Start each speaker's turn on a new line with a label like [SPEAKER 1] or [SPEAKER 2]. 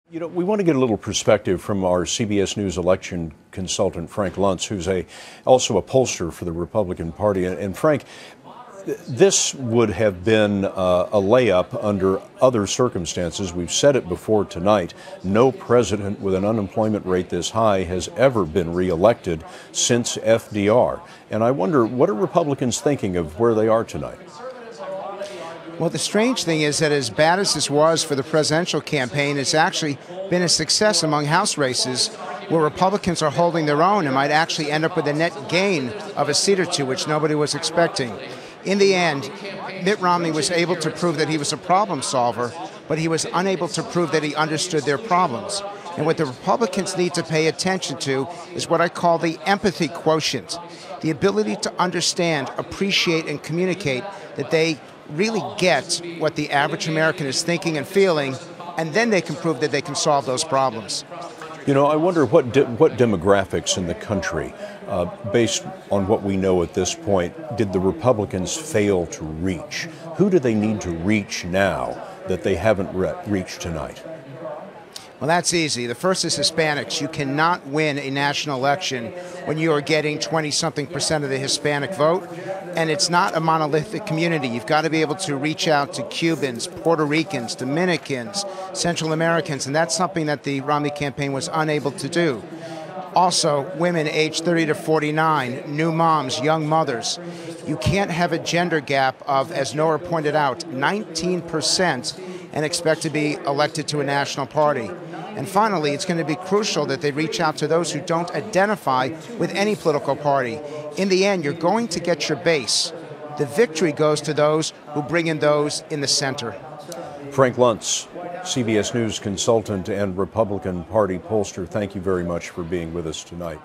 [SPEAKER 1] You know, we want to get a little perspective from our CBS News election consultant, Frank Luntz, who's also a pollster for the Republican Party. And Frank, this would have been a layup under other circumstances. We've said it before tonight. No president with an unemployment rate this high has ever been reelected since FDR. And I wonder, what are Republicans thinking of where they are tonight?
[SPEAKER 2] Well, the strange thing is that as bad as this was for the presidential campaign, it's actually been a success among House races where Republicans are holding their own and might actually end up with a net gain of a seat or two, which nobody was expecting. In the end, Mitt Romney was able to prove that he was a problem solver, but he was unable to prove that he understood their problems. And what the Republicans need to pay attention to is what I call the empathy quotient, the ability to understand, appreciate, and communicate that they really get what the average American is thinking and feeling, and then they can prove that they can solve those problems.
[SPEAKER 1] You know, I wonder what demographics in the country, based on what we know at this point, did the Republicans fail to reach? Who do they need to reach now that they haven't reached tonight?
[SPEAKER 2] Well, that's easy. The first is Hispanics. You cannot win a national election when you are getting 20-something% of the Hispanic vote, and it's not a monolithic community. You've got to be able to reach out to Cubans, Puerto Ricans, Dominicans, Central Americans, and that's something that the Romney campaign was unable to do. Also, women aged 30 to 49, new moms, young mothers. You can't have a gender gap of, as Nora pointed out, 19% and expect to be elected to a national party. And finally, it's going to be crucial that they reach out to those who don't identify with any political party. In the end, you're going to get your base. The victory goes to those who bring in those in the center.
[SPEAKER 1] Frank Luntz, CBS News consultant and Republican Party pollster, thank you very much for being with us tonight.